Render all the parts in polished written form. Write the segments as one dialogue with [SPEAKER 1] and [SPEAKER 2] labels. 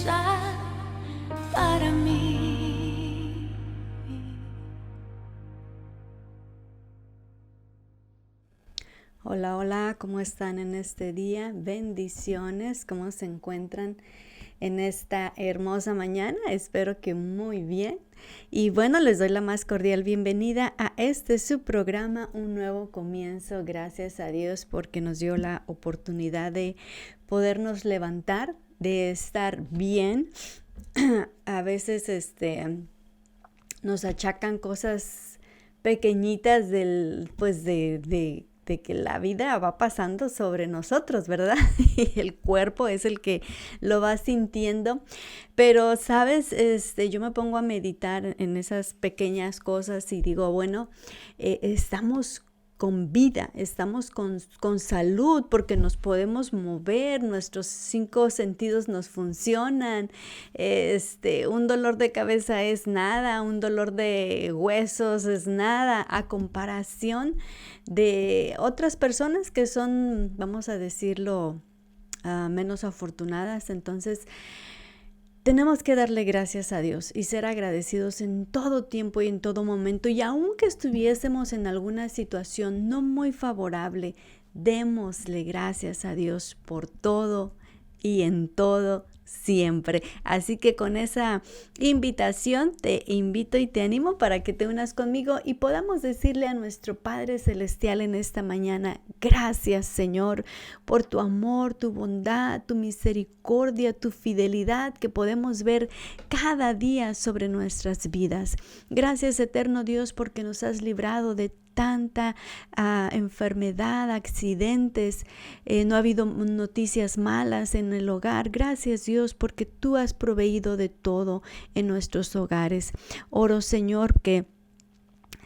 [SPEAKER 1] usar para mí.
[SPEAKER 2] Hola, hola, ¿cómo están en este día? Bendiciones, ¿cómo se encuentran en esta hermosa mañana? Espero que muy bien. Y bueno, les doy la más cordial bienvenida a este su programa, Un Nuevo Comienzo. Gracias a Dios porque nos dio la oportunidad de podernos levantar, de estar bien. A veces nos achacan cosas pequeñitas de que la vida va pasando sobre nosotros, ¿verdad? Y el cuerpo es el que lo va sintiendo. Pero, ¿sabes? Yo me pongo a meditar en esas pequeñas cosas y digo, bueno, estamos con vida, estamos con salud porque nos podemos mover, nuestros 5 sentidos nos funcionan. Un dolor de cabeza es nada, un dolor de huesos es nada a comparación de otras personas que son, vamos a decirlo, menos afortunadas. Entonces, tenemos que darle gracias a Dios y ser agradecidos en todo tiempo y en todo momento. Y aunque estuviésemos en alguna situación no muy favorable, démosle gracias a Dios por todo y en todo siempre. Así que con esa invitación te invito y te animo para que te unas conmigo y podamos decirle a nuestro Padre Celestial en esta mañana: gracias, Señor, por tu amor, tu bondad, tu misericordia, tu fidelidad que podemos ver cada día sobre nuestras vidas. Gracias, eterno Dios, porque nos has librado de tanta enfermedad, accidentes, no ha habido noticias malas en el hogar. Gracias, Dios, porque tú has proveído de todo en nuestros hogares. Oro, Señor, que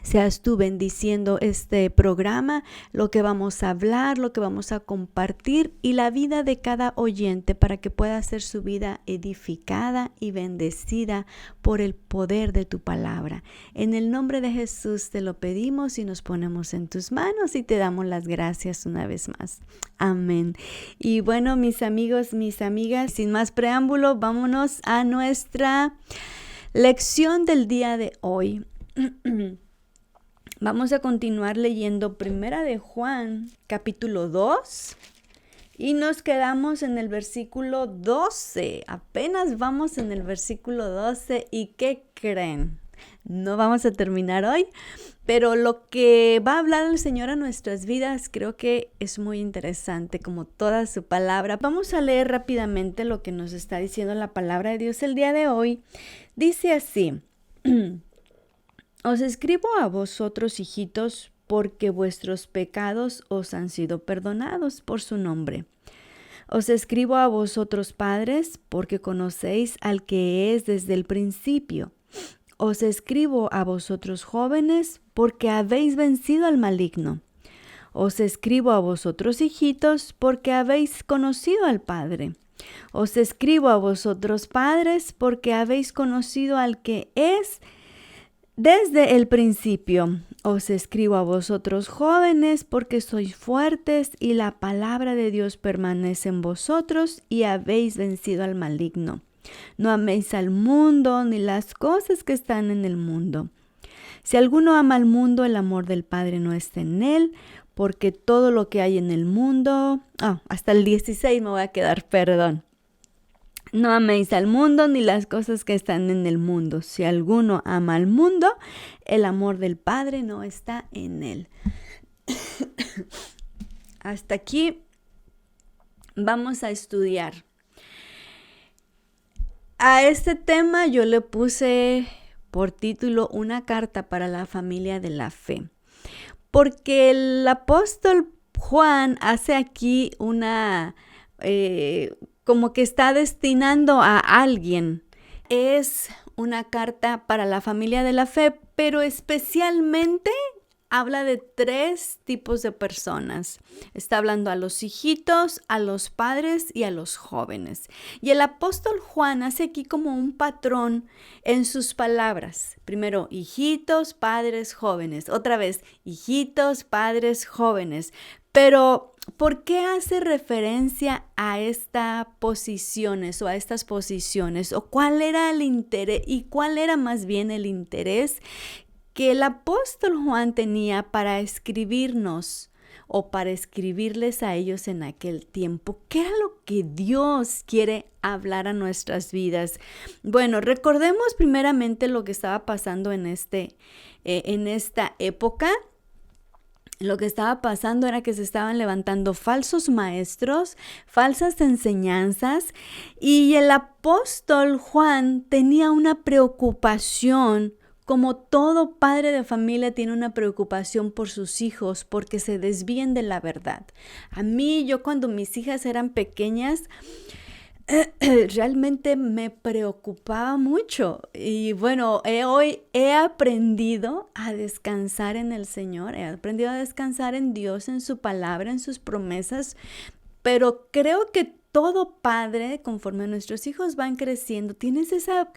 [SPEAKER 2] seas tú bendiciendo este programa, lo que vamos a hablar, lo que vamos a compartir y la vida de cada oyente para que pueda ser su vida edificada y bendecida por el poder de tu palabra. En el nombre de Jesús te lo pedimos y nos ponemos en tus manos y te damos las gracias una vez más. Amén. Y bueno, mis amigos, mis amigas, sin más preámbulo, vámonos a nuestra lección del día de hoy. Vamos a continuar leyendo Primera de Juan, capítulo 2, y nos quedamos en el versículo 12. Apenas vamos en el versículo 12, ¿y qué creen? No vamos a terminar hoy, pero lo que va a hablar el Señor a nuestras vidas creo que es muy interesante, como toda su palabra. Vamos a leer rápidamente lo que nos está diciendo la palabra de Dios el día de hoy. Dice así: Os escribo a vosotros, hijitos, porque vuestros pecados os han sido perdonados por su nombre. Os escribo a vosotros, padres, porque conocéis al que es desde el principio. Os escribo a vosotros, jóvenes, porque habéis vencido al maligno. Os escribo a vosotros, hijitos, porque habéis conocido al Padre. Os escribo a vosotros, padres, porque habéis conocido al que es desde el principio. Os escribo a vosotros, jóvenes, porque sois fuertes y la palabra de Dios permanece en vosotros y habéis vencido al maligno. No améis al mundo ni las cosas que están en el mundo. Si alguno ama al mundo, el amor del Padre no está en él, porque todo lo que hay en el mundo... hasta el 16 me voy a quedar, perdón. No améis al mundo ni las cosas que están en el mundo. Si alguno ama al mundo, el amor del Padre no está en él. Hasta aquí vamos a estudiar. A este tema yo le puse por título Una carta para la familia de la fe, porque el apóstol Juan hace aquí como que está destinando a alguien. Es una carta para la familia de la fe, pero especialmente habla de 3 tipos de personas. Está hablando a los hijitos, a los padres y a los jóvenes. Y el apóstol Juan hace aquí como un patrón en sus palabras. Primero, hijitos, padres, jóvenes. Otra vez, hijitos, padres, jóvenes. Pero ¿Por qué hace referencia a estas posiciones o a estas posiciones? ¿O cuál era el interés y cuál era más bien el interés que el apóstol Juan tenía para escribirnos o para escribirles a ellos en aquel tiempo? ¿Qué era lo que Dios quiere hablar a nuestras vidas? Bueno, recordemos primeramente lo que estaba pasando en esta época. Lo que estaba pasando era que se estaban levantando falsos maestros, falsas enseñanzas, y el apóstol Juan tenía una preocupación, como todo padre de familia tiene una preocupación por sus hijos, porque se desvíen de la verdad. Yo cuando mis hijas eran pequeñas, realmente me preocupaba mucho. Y bueno, hoy he aprendido a descansar en el Señor, he aprendido a descansar en Dios, en su palabra, en sus promesas, pero creo que todo padre, conforme nuestros hijos van creciendo, tienes esa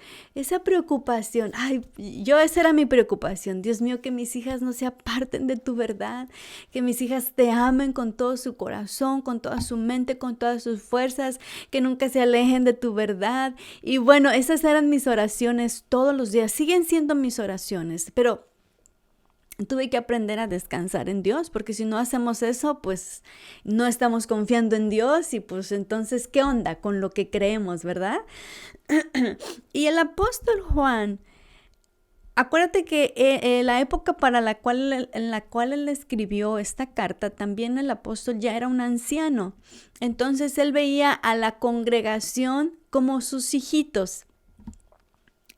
[SPEAKER 2] preocupación. Esa era mi preocupación. Dios mío, que mis hijas no se aparten de tu verdad, que mis hijas te amen con todo su corazón, con toda su mente, con todas sus fuerzas, que nunca se alejen de tu verdad. Y bueno, esas eran mis oraciones todos los días, siguen siendo mis oraciones, pero tuve que aprender a descansar en Dios, porque si no hacemos eso, pues no estamos confiando en Dios y pues entonces, ¿qué onda con lo que creemos, verdad? Y el apóstol Juan, acuérdate que la época en la cual él escribió esta carta, también el apóstol ya era un anciano. Entonces él veía a la congregación como sus hijitos.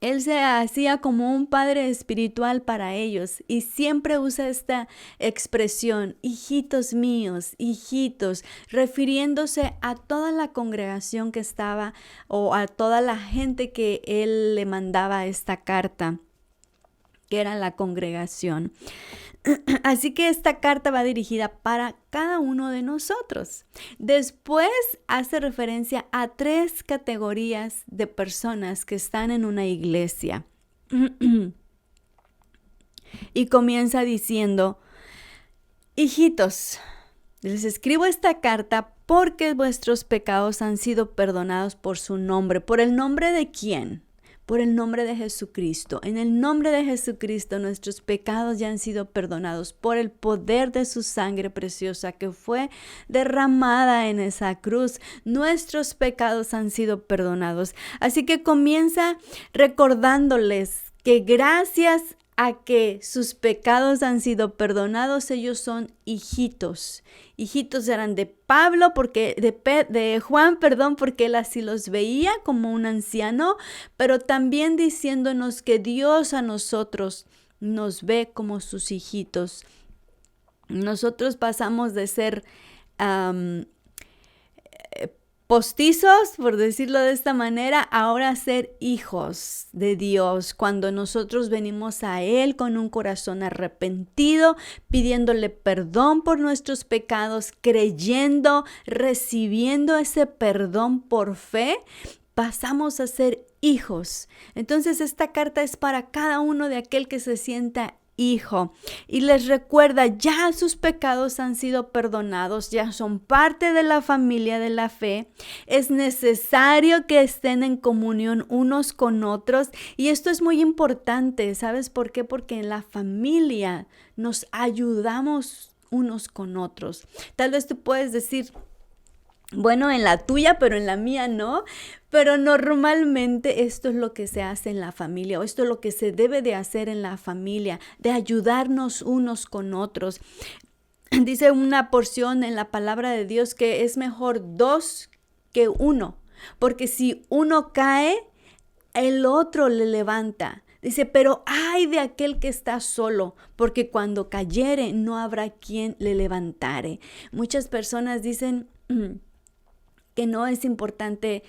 [SPEAKER 2] Él se hacía como un padre espiritual para ellos y siempre usa esta expresión, hijitos míos, hijitos, refiriéndose a toda la congregación que estaba o a toda la gente que él le mandaba esta carta, que era la congregación. Así que esta carta va dirigida para cada uno de nosotros. Después hace referencia a 3 categorías de personas que están en una iglesia. Y comienza diciendo, hijitos, les escribo esta carta porque vuestros pecados han sido perdonados por su nombre. ¿Por el nombre de quién? Por el nombre de Jesucristo. En el nombre de Jesucristo nuestros pecados ya han sido perdonados por el poder de su sangre preciosa que fue derramada en esa cruz. Nuestros pecados han sido perdonados. Así que comienza recordándoles que gracias a que sus pecados han sido perdonados, ellos son hijitos. Hijitos eran de Pablo, de Juan, porque él así los veía como un anciano, pero también diciéndonos que Dios a nosotros nos ve como sus hijitos. Nosotros pasamos de ser postizos, por decirlo de esta manera, ahora ser hijos de Dios, cuando nosotros venimos a Él con un corazón arrepentido, pidiéndole perdón por nuestros pecados, creyendo, recibiendo ese perdón por fe, pasamos a ser hijos. Entonces esta carta es para cada uno de aquel que se sienta hijo y les recuerda, ya sus pecados han sido perdonados, ya son parte de la familia de la fe. Es necesario que estén en comunión unos con otros y esto es muy importante. ¿Sabes por qué? Porque en la familia nos ayudamos unos con otros. Tal vez tú puedes decir, bueno, en la tuya, pero en la mía no. Pero normalmente esto es lo que se hace en la familia, o esto es lo que se debe de hacer en la familia, de ayudarnos unos con otros. Dice una porción en la palabra de Dios que es mejor 2 que 1, porque si uno cae, el otro le levanta. Dice, pero ay de aquel que está solo, porque cuando cayere no habrá quien le levantare. Muchas personas dicen que no es importante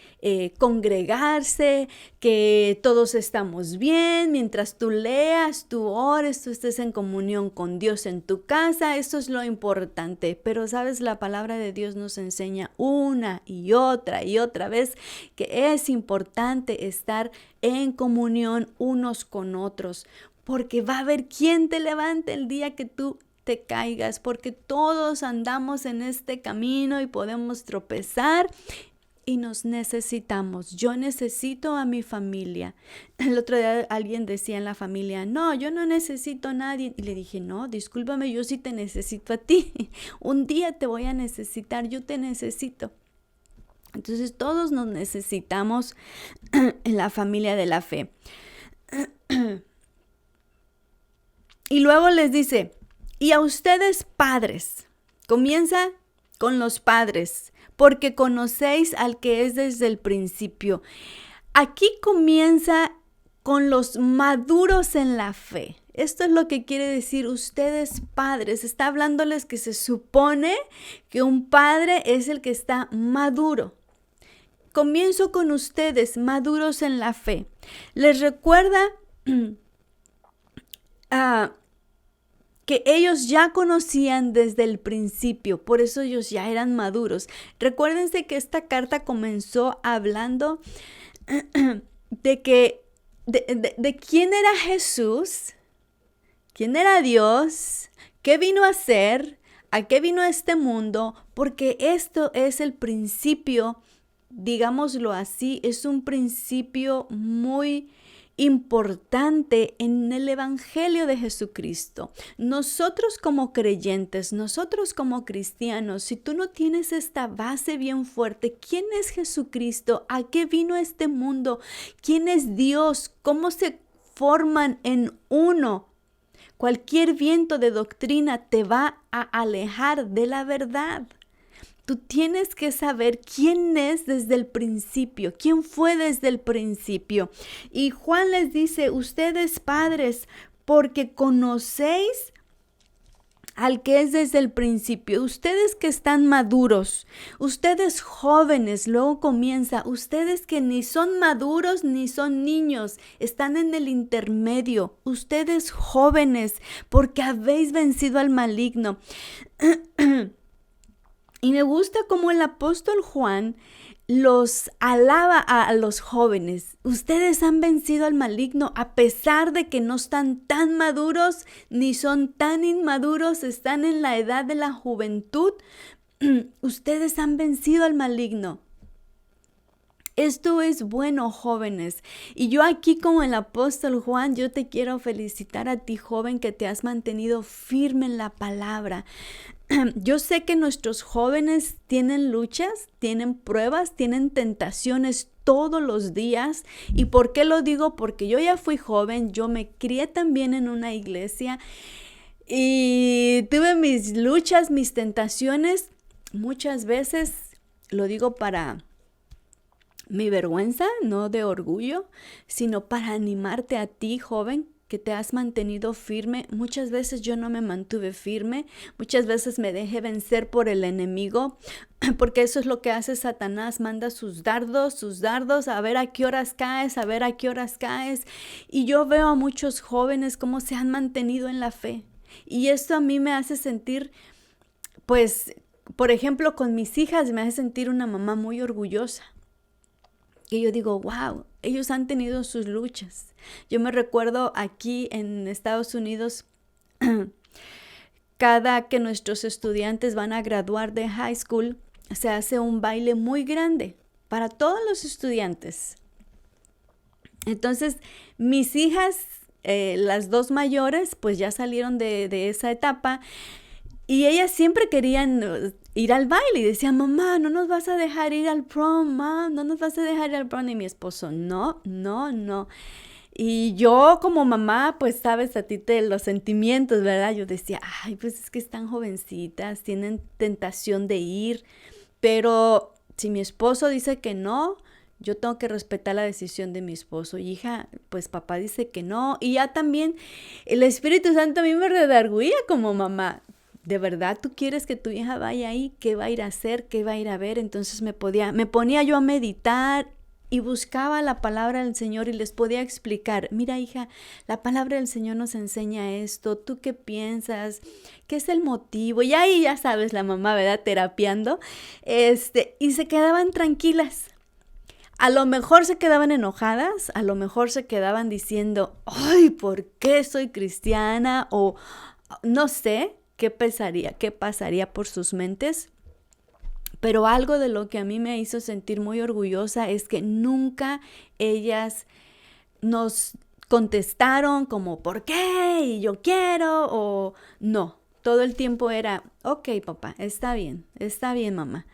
[SPEAKER 2] congregarse, que todos estamos bien, mientras tú leas, tú ores, tú estés en comunión con Dios en tu casa, eso es lo importante. Pero sabes, la palabra de Dios nos enseña una y otra vez que es importante estar en comunión unos con otros, porque va a haber quien te levante el día que tú te caigas, porque todos andamos en este camino y podemos tropezar y nos necesitamos. Yo necesito a mi familia. El otro día alguien decía en la familia, no, yo no necesito a nadie. Y le dije, no, discúlpame, yo sí te necesito a ti. Un día te voy a necesitar, yo te necesito. Entonces todos nos necesitamos en la familia de la fe. Y luego les dice, y a ustedes padres, comienza con los padres, porque conocéis al que es desde el principio. Aquí comienza con los maduros en la fe. Esto es lo que quiere decir ustedes padres. Está hablándoles que se supone que un padre es el que está maduro. Comienzo con ustedes, maduros en la fe. Les recuerda que ellos ya conocían desde el principio, por eso ellos ya eran maduros. Recuérdense que esta carta comenzó hablando de quién era Jesús, quién era Dios, qué vino a hacer, a qué vino a este mundo, porque esto es el principio, digámoslo así, es un principio muy importante en el Evangelio de Jesucristo. Nosotros como creyentes, nosotros como cristianos, si tú no tienes esta base bien fuerte, ¿quién es Jesucristo? ¿A qué vino a este mundo? ¿Quién es Dios? ¿Cómo se forman en uno? Cualquier viento de doctrina te va a alejar de la verdad. Tú tienes que saber quién es desde el principio, quién fue desde el principio. Y Juan les dice, ustedes padres, porque conocéis al que es desde el principio. Ustedes que están maduros, ustedes jóvenes, luego comienza, ustedes que ni son maduros ni son niños, están en el intermedio. Ustedes jóvenes, porque habéis vencido al maligno. Y me gusta cómo el apóstol Juan los alaba a los jóvenes. Ustedes han vencido al maligno a pesar de que no están tan maduros ni son tan inmaduros, están en la edad de la juventud. Ustedes han vencido al maligno. Esto es bueno, jóvenes. Y yo aquí como el apóstol Juan, yo te quiero felicitar a ti, joven, que te has mantenido firme en la palabra. Yo sé que nuestros jóvenes tienen luchas, tienen pruebas, tienen tentaciones todos los días. ¿Y por qué lo digo? Porque yo ya fui joven, yo me crié también en una iglesia y tuve mis luchas, mis tentaciones. Muchas veces, lo digo para mi vergüenza, no de orgullo, sino para animarte a ti, joven, que te has mantenido firme. Muchas veces yo no me mantuve firme, muchas veces me dejé vencer por el enemigo, porque eso es lo que hace Satanás, manda sus dardos, a ver a qué horas caes, a ver a qué horas caes. Y yo veo a muchos jóvenes cómo se han mantenido en la fe. Y esto a mí me hace sentir, pues, por ejemplo, con mis hijas me hace sentir una mamá muy orgullosa. Que yo digo, wow, ellos han tenido sus luchas. Yo me recuerdo aquí en Estados Unidos, cada que nuestros estudiantes van a graduar de high school, se hace un baile muy grande para todos los estudiantes. Entonces, mis hijas, las dos mayores, pues ya salieron de esa etapa y ellas siempre querían ir al baile y decían, mamá, no nos vas a dejar ir al prom, no nos vas a dejar ir al prom. Y mi esposo, no. Y yo como mamá, pues sabes a ti los sentimientos, ¿verdad? Yo decía, ay, pues es que están jovencitas, tienen tentación de ir, pero si mi esposo dice que no, yo tengo que respetar la decisión de mi esposo. Y hija, pues papá dice que no. Y ya también el Espíritu Santo a mí me redarguía como mamá. ¿De verdad tú quieres que tu hija vaya ahí? ¿Qué va a ir a hacer? ¿Qué va a ir a ver? Entonces me ponía yo a meditar y buscaba la palabra del Señor y les podía explicar, mira hija, la palabra del Señor nos enseña esto, ¿tú qué piensas? ¿Qué es el motivo? Y ahí ya sabes la mamá, ¿verdad? Terapiando, y se quedaban tranquilas. A lo mejor se quedaban enojadas, a lo mejor se quedaban diciendo, ay, ¿por qué soy cristiana? O no sé. qué pasaría por sus mentes. Pero algo de lo que a mí me hizo sentir muy orgullosa es que nunca ellas nos contestaron como ¿por qué? Y yo quiero o no. Todo el tiempo era, ok, papá, está bien, mamá.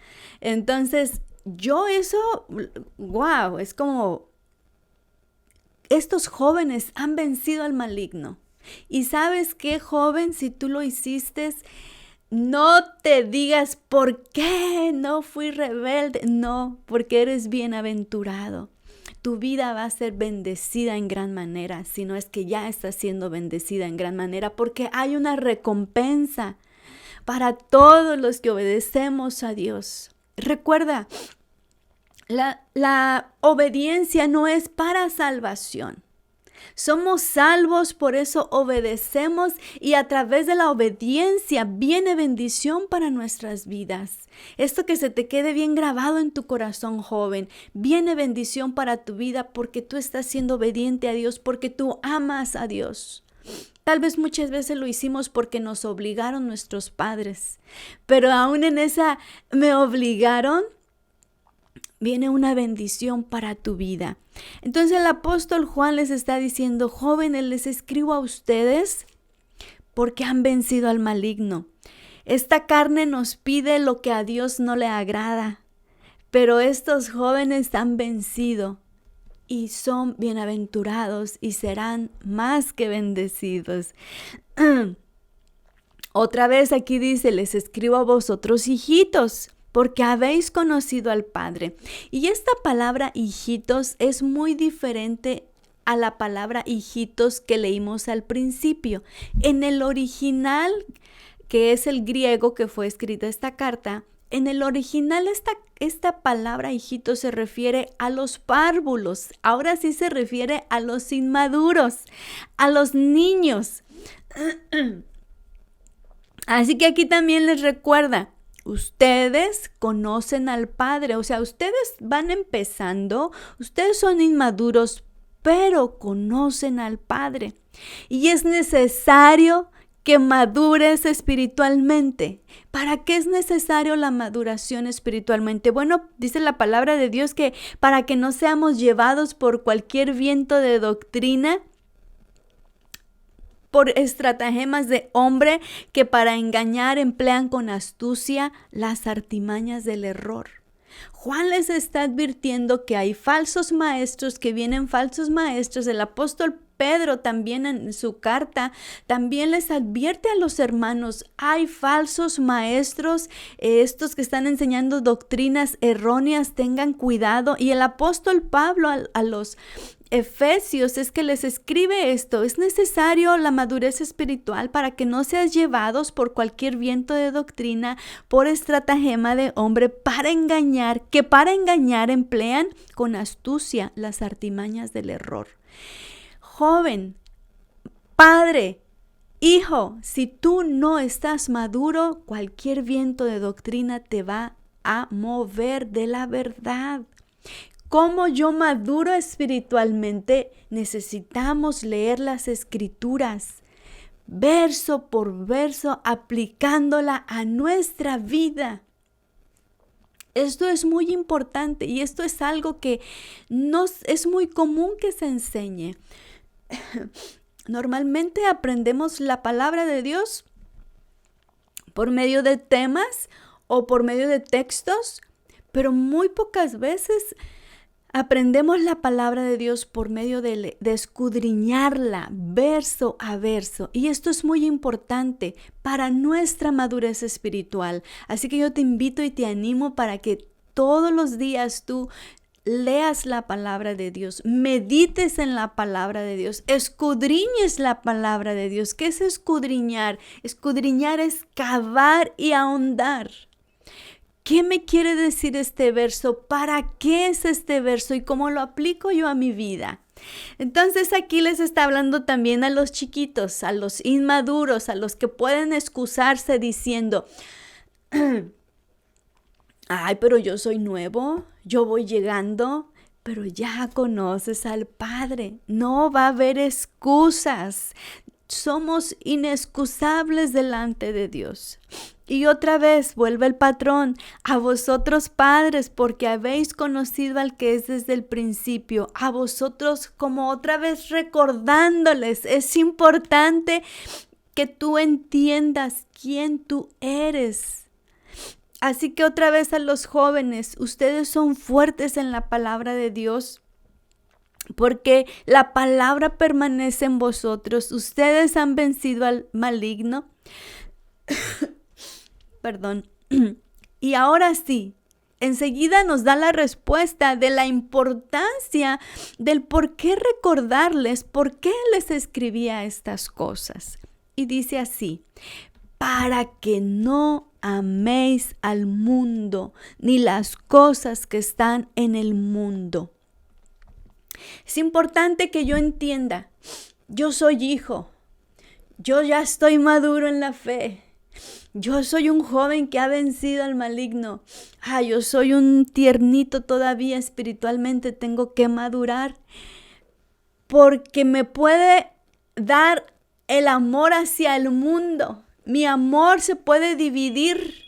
[SPEAKER 2] Entonces, yo eso, wow, es como, estos jóvenes han vencido al maligno. Y ¿sabes qué, joven? Si tú lo hiciste, no te digas por qué no fui rebelde. No, porque eres bienaventurado. Tu vida va a ser bendecida en gran manera, si no es que ya está siendo bendecida en gran manera, porque hay una recompensa para todos los que obedecemos a Dios. Recuerda, la obediencia no es para salvación. Somos salvos, por eso obedecemos y a través de la obediencia viene bendición para nuestras vidas. Esto que se te quede bien grabado en tu corazón, joven, viene bendición para tu vida porque tú estás siendo obediente a Dios, porque tú amas a Dios. Tal vez muchas veces lo hicimos porque nos obligaron nuestros padres, pero aún en esa me obligaron, viene una bendición para tu vida. Entonces el apóstol Juan les está diciendo, jóvenes, les escribo a ustedes porque han vencido al maligno. Esta carne nos pide lo que a Dios no le agrada, pero estos jóvenes han vencido y son bienaventurados y serán más que bendecidos. Otra vez aquí dice, les escribo a vosotros, hijitos, porque habéis conocido al Padre. Y esta palabra hijitos es muy diferente a la palabra hijitos que leímos al principio. En el original, que es el griego que fue escrita esta carta, en el original esta palabra hijitos se refiere a los párvulos. Ahora sí se refiere a los inmaduros, a los niños. Así que aquí también les recuerda, ustedes conocen al Padre, o sea, ustedes van empezando, ustedes son inmaduros, pero conocen al Padre. Y es necesario que madures espiritualmente. ¿Para qué es necesario la maduración espiritualmente? Bueno, dice la palabra de Dios que para que no seamos llevados por cualquier viento de doctrina, por estratagemas de hombre que para engañar emplean con astucia las artimañas del error. Juan les está advirtiendo que hay falsos maestros, que vienen falsos maestros. El apóstol Pedro también en su carta también les advierte a los hermanos, hay falsos maestros, estos que están enseñando doctrinas erróneas, tengan cuidado. Y el apóstol Pablo a los Efesios es que les escribe esto, es necesario la madurez espiritual para que no seas llevados por cualquier viento de doctrina, por estratagema de hombre, para engañar emplean con astucia las artimañas del error. Joven, padre, hijo, si tú no estás maduro, cualquier viento de doctrina te va a mover de la verdad. ¿Cómo yo maduro espiritualmente? Necesitamos leer las escrituras, verso por verso, aplicándola a nuestra vida. Esto es muy importante y esto es algo que es muy común que se enseñe. Normalmente aprendemos la palabra de Dios por medio de temas o por medio de textos, pero muy pocas veces aprendemos la palabra de Dios por medio de escudriñarla verso a verso. Y esto es muy importante para nuestra madurez espiritual. Así que yo te invito y te animo para que todos los días tú leas la palabra de Dios, medites en la palabra de Dios, escudriñes la palabra de Dios. ¿Qué es escudriñar? Escudriñar es cavar y ahondar. ¿Qué me quiere decir este verso? ¿Para qué es este verso? ¿Y cómo lo aplico yo a mi vida? Entonces aquí les está hablando también a los chiquitos, a los inmaduros, a los que pueden excusarse diciendo, ay, pero yo soy nuevo, yo voy llegando, pero ya conoces al Padre. No va a haber excusas. somos inexcusables delante de Dios. Y otra vez vuelve el patrón, a vosotros padres, porque habéis conocido al que es desde el principio, a vosotros, como otra vez recordándoles, es importante que tú entiendas quién tú eres. Así que otra vez a los jóvenes, ustedes son fuertes en la palabra de Dios, porque la palabra permanece en vosotros. Ustedes han vencido al maligno. Perdón. Y ahora sí, enseguida nos da la respuesta de la importancia del por qué recordarles, por qué les escribía estas cosas. Y dice así: para que no améis al mundo ni las cosas que están en el mundo. Es importante que yo entienda, yo soy hijo, yo ya estoy maduro en la fe. Yo soy un joven que ha vencido al maligno. Yo soy un tiernito todavía espiritualmente. Tengo que madurar. Porque me puede dar el amor hacia el mundo. Mi amor se puede dividir.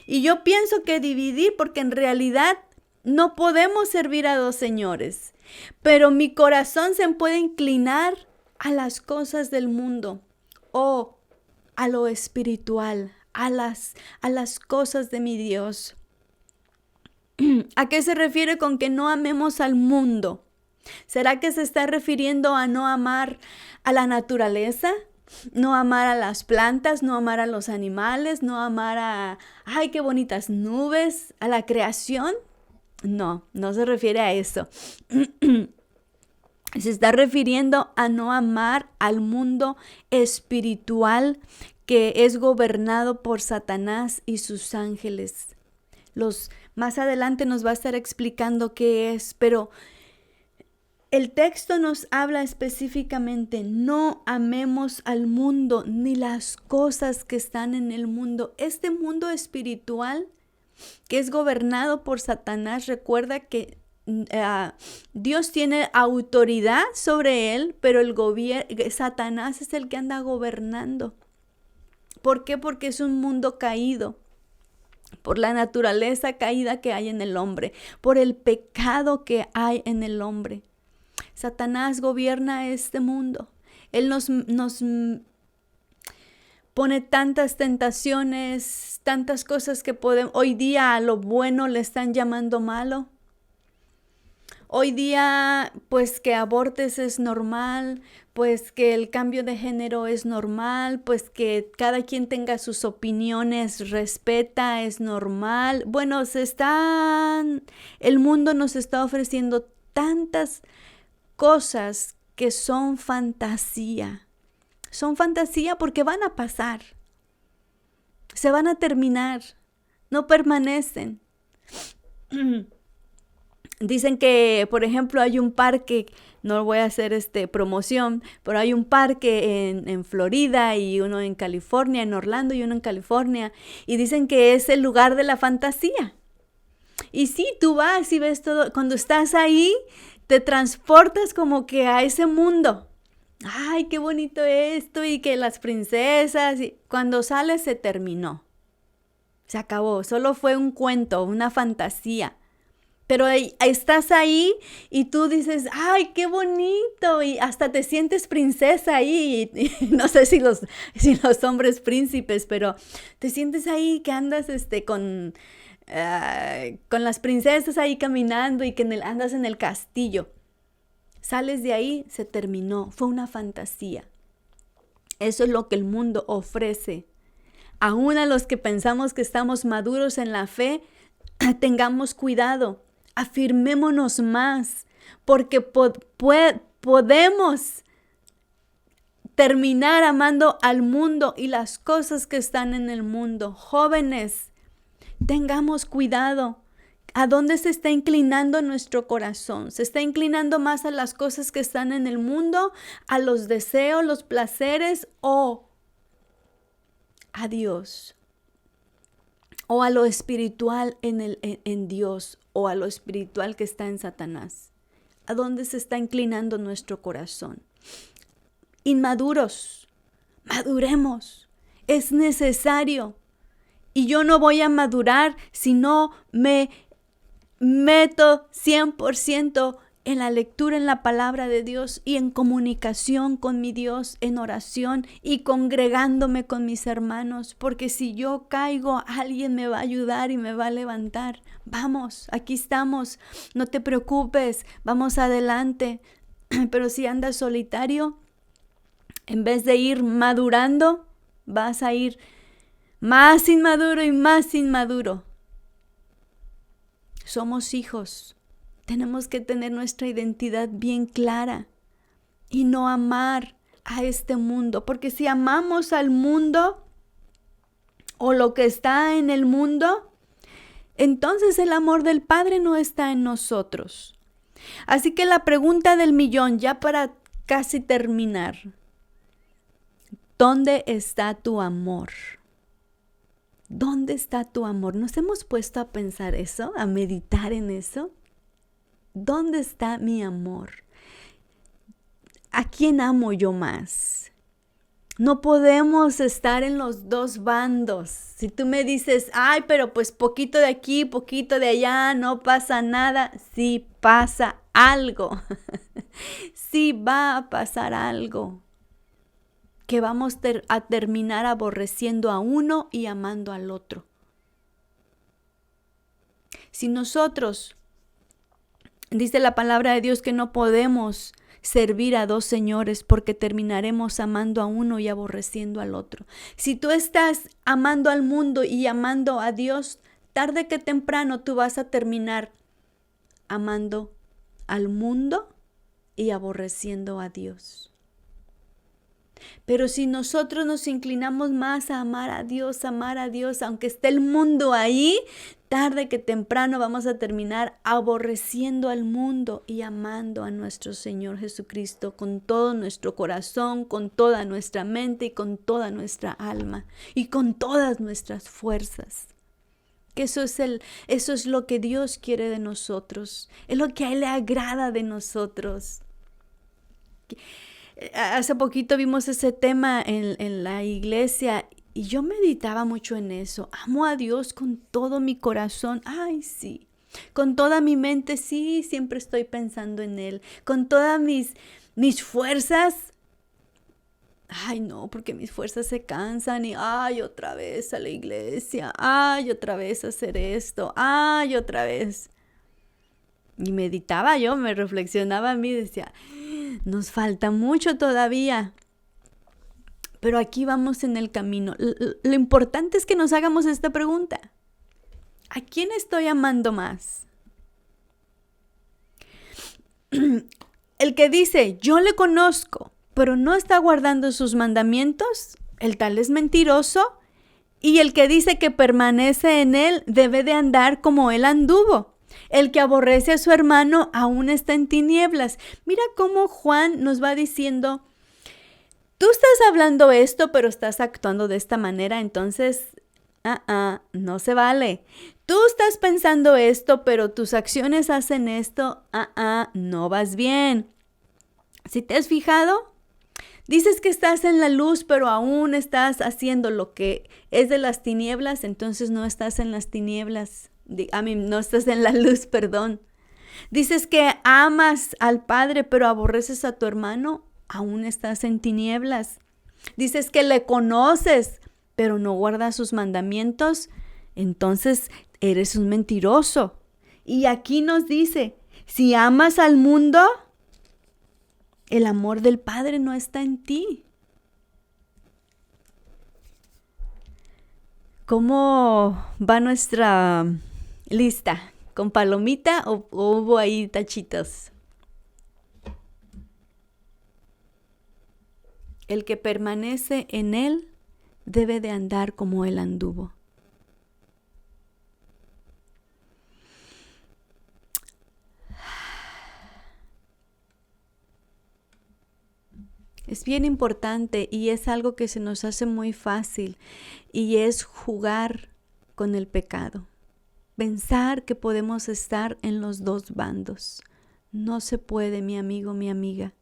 [SPEAKER 2] Y yo pienso que dividir, porque en realidad no podemos servir a dos señores. Pero mi corazón se puede inclinar a las cosas del mundo o a lo espiritual, a las cosas de mi Dios. ¿A qué se refiere con que no amemos al mundo? ¿Será que se está refiriendo a no amar a la naturaleza? ¿No amar a las plantas? ¿No amar a los animales? ¿No amar a, ay, qué bonitas nubes, a la creación? No, no se refiere a eso. Se está refiriendo a no amar al mundo espiritual que es gobernado por Satanás y sus ángeles. Más adelante nos va a estar explicando qué es, pero el texto nos habla específicamente: no amemos al mundo ni las cosas que están en el mundo. Este mundo espiritual que es gobernado por Satanás, recuerda que Dios tiene autoridad sobre él, pero Satanás es el que anda gobernando. ¿Por qué? Porque es un mundo caído, por la naturaleza caída que hay en el hombre, por el pecado que hay en el hombre. Satanás gobierna este mundo. Él nos pone tantas tentaciones, tantas cosas que hoy día a lo bueno le están llamando malo. Hoy día, pues que abortes es normal, pues que el cambio de género es normal, pues que cada quien tenga sus opiniones, respeta, es normal. Bueno, el mundo nos está ofreciendo tantas cosas que son fantasía. Son fantasía porque van a pasar, se van a terminar, no permanecen. Dicen que, por ejemplo, hay un parque, no voy a hacer promoción, pero hay un parque en Florida y uno en California, en Orlando y uno en California, y dicen que es el lugar de la fantasía. Y sí, tú vas y ves todo, cuando estás ahí, te transportas como que a ese mundo. Ay, qué bonito esto, y que las princesas, y cuando sales se terminó. Se acabó, solo fue un cuento, una fantasía. Pero estás ahí y tú dices, ay, qué bonito, y hasta te sientes princesa ahí. Y no sé si los hombres príncipes, pero te sientes ahí que andas con las princesas ahí caminando y que andas en el castillo. Sales de ahí, se terminó, fue una fantasía. Eso es lo que el mundo ofrece. Aún a los que pensamos que estamos maduros en la fe, tengamos cuidado. Afirmémonos más, porque podemos terminar amando al mundo y las cosas que están en el mundo. Jóvenes, tengamos cuidado. ¿A dónde se está inclinando nuestro corazón? ¿Se está inclinando más a las cosas que están en el mundo, a los deseos, los placeres, o a Dios? O a lo espiritual en Dios, o a lo espiritual que está en Satanás. ¿A dónde se está inclinando nuestro corazón? Inmaduros, Maduremos. Es necesario. Y yo no voy a madurar si no me meto 100% en la lectura, en la palabra de Dios y en comunicación con mi Dios, en oración y congregándome con mis hermanos. Porque si yo caigo, alguien me va a ayudar y me va a levantar. Vamos, aquí estamos, no te preocupes, vamos adelante. Pero si andas solitario, en vez de ir madurando, vas a ir más inmaduro y más inmaduro. Somos hijos. Tenemos que tener nuestra identidad bien clara y no amar a este mundo. Porque si amamos al mundo o lo que está en el mundo, entonces el amor del Padre no está en nosotros. Así que la pregunta del millón, ya para casi terminar. ¿Dónde está tu amor? ¿Dónde está tu amor? ¿Nos hemos puesto a pensar eso, a meditar en eso? ¿Dónde está mi amor? ¿A quién amo yo más? No podemos estar en los dos bandos. Si tú me dices, ay, pero pues poquito de aquí, poquito de allá, no pasa nada. Sí pasa algo. Sí va a pasar algo. Que vamos a terminar aborreciendo a uno y amando al otro. Si nosotros, dice la palabra de Dios que no podemos servir a dos señores porque terminaremos amando a uno y aborreciendo al otro. Si tú estás amando al mundo y amando a Dios, tarde que temprano tú vas a terminar amando al mundo y aborreciendo a Dios. Pero si nosotros nos inclinamos más a amar a Dios, aunque esté el mundo ahí, tarde que temprano vamos a terminar aborreciendo al mundo y amando a nuestro Señor Jesucristo con todo nuestro corazón, con toda nuestra mente y con toda nuestra alma y con todas nuestras fuerzas. Que eso es lo que Dios quiere de nosotros, es lo que a Él le agrada de nosotros. Hace poquito vimos ese tema en la iglesia y yo meditaba mucho en eso. Amo a Dios con todo mi corazón. Ay, sí. Con toda mi mente, sí, siempre estoy pensando en Él. Con todas mis fuerzas. Ay, no, porque mis fuerzas se cansan y ay, otra vez a la iglesia. Ay, otra vez a hacer esto. Ay, otra vez. Y meditaba yo, me reflexionaba a mí, decía, nos falta mucho todavía, pero aquí vamos en el camino. Lo importante es que nos hagamos esta pregunta. ¿A quién estoy amando más? El que dice, yo le conozco, pero no está guardando sus mandamientos, el tal es mentiroso, y el que dice que permanece en él debe de andar como él anduvo. El que aborrece a su hermano aún está en tinieblas. Mira cómo Juan nos va diciendo, tú estás hablando esto, pero estás actuando de esta manera, entonces, no se vale. Tú estás pensando esto, pero tus acciones hacen esto, no vas bien. ¿Sí te has fijado? Dices que estás en la luz, pero aún estás haciendo lo que es de las tinieblas, entonces no estás en las tinieblas. No estás en la luz, perdón. Dices que amas al Padre, pero aborreces a tu hermano, aún estás en tinieblas. Dices que le conoces, pero no guardas sus mandamientos, entonces eres un mentiroso. Y aquí nos dice, si amas al mundo, el amor del Padre no está en ti. ¿Cómo va nuestra lista? ¿Con palomita o hubo ahí tachitos? El que permanece en Él debe de andar como Él anduvo. Es bien importante y es algo que se nos hace muy fácil y es jugar con el pecado. Pensar que podemos estar en los dos bandos. No se puede, mi amigo, mi amiga.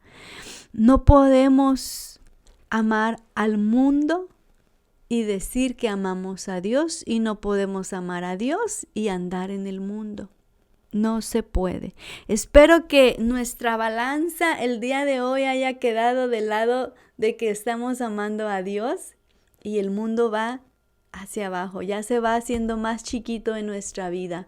[SPEAKER 2] No podemos amar al mundo y decir que amamos a Dios, y no podemos amar a Dios y andar en el mundo. No se puede. Espero que nuestra balanza el día de hoy haya quedado del lado de que estamos amando a Dios y el mundo va hacia abajo, ya se va haciendo más chiquito en nuestra vida.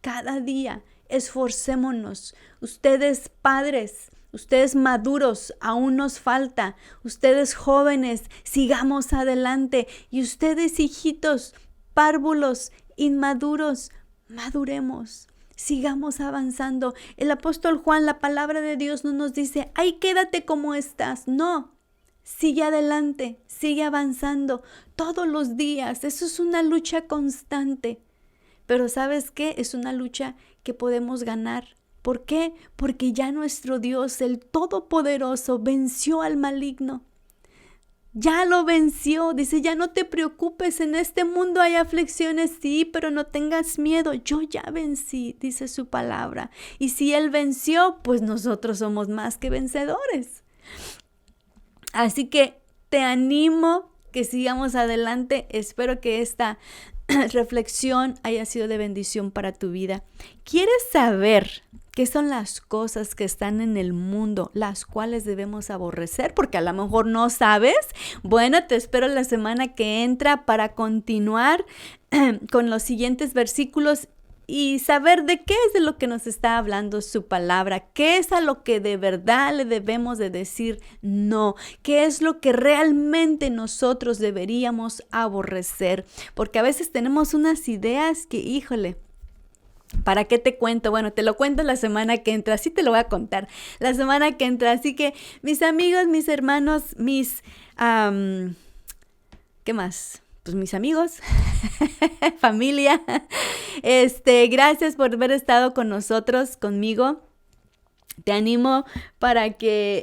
[SPEAKER 2] Cada día esforcémonos. Ustedes padres, ustedes maduros, aún nos falta. Ustedes jóvenes, sigamos adelante. Y ustedes hijitos, párvulos, inmaduros, maduremos. Sigamos avanzando. El apóstol Juan, la palabra de Dios no nos dice, ay, quédate como estás. No, sigue adelante, sigue avanzando todos los días. Eso es una lucha constante. Pero ¿sabes qué? Es una lucha que podemos ganar. ¿Por qué? Porque ya nuestro Dios, el Todopoderoso, venció al maligno. Ya lo venció. Dice, ya no te preocupes, en este mundo hay aflicciones, sí, pero no tengas miedo. Yo ya vencí, dice su palabra. Y si Él venció, pues nosotros somos más que vencedores. Así que te animo que sigamos adelante. Espero que esta reflexión haya sido de bendición para tu vida. ¿Quieres saber qué son las cosas que están en el mundo, las cuales debemos aborrecer? Porque a lo mejor no sabes. Bueno, te espero la semana que entra para continuar con los siguientes versículos y saber de qué es de lo que nos está hablando su palabra, qué es a lo que de verdad le debemos de decir no, qué es lo que realmente nosotros deberíamos aborrecer, porque a veces tenemos unas ideas que, híjole, ¿para qué te cuento? Bueno, te lo cuento la semana que entra, sí te lo voy a contar la semana que entra, así que mis amigos, mis hermanos, ¿qué más? Pues mis amigos, familia, gracias por haber estado con nosotros, conmigo. Te animo para que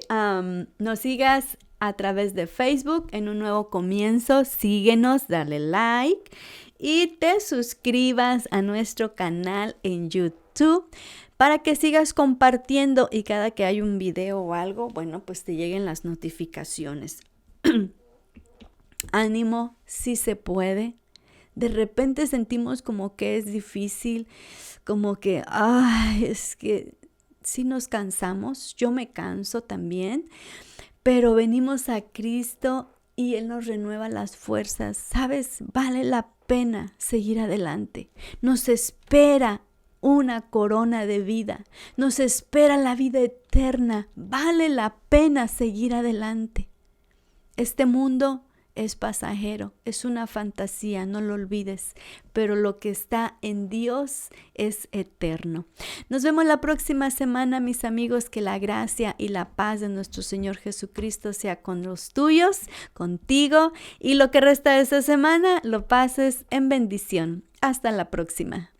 [SPEAKER 2] nos sigas a través de Facebook en Un Nuevo Comienzo. Síguenos, dale like y te suscribas a nuestro canal en YouTube para que sigas compartiendo y cada que hay un video o algo, bueno, pues te lleguen las notificaciones. Ánimo, sí se puede. De repente sentimos como que es difícil, como que, es que sí nos cansamos. Yo me canso también, pero venimos a Cristo y Él nos renueva las fuerzas. ¿Sabes? Vale la pena seguir adelante. Nos espera una corona de vida. Nos espera la vida eterna. Vale la pena seguir adelante. Este mundo es pasajero, es una fantasía, no lo olvides, pero lo que está en Dios es eterno. Nos vemos la próxima semana, mis amigos, que la gracia y la paz de nuestro Señor Jesucristo sea con los tuyos, contigo, y lo que resta de esta semana lo pases en bendición. Hasta la próxima.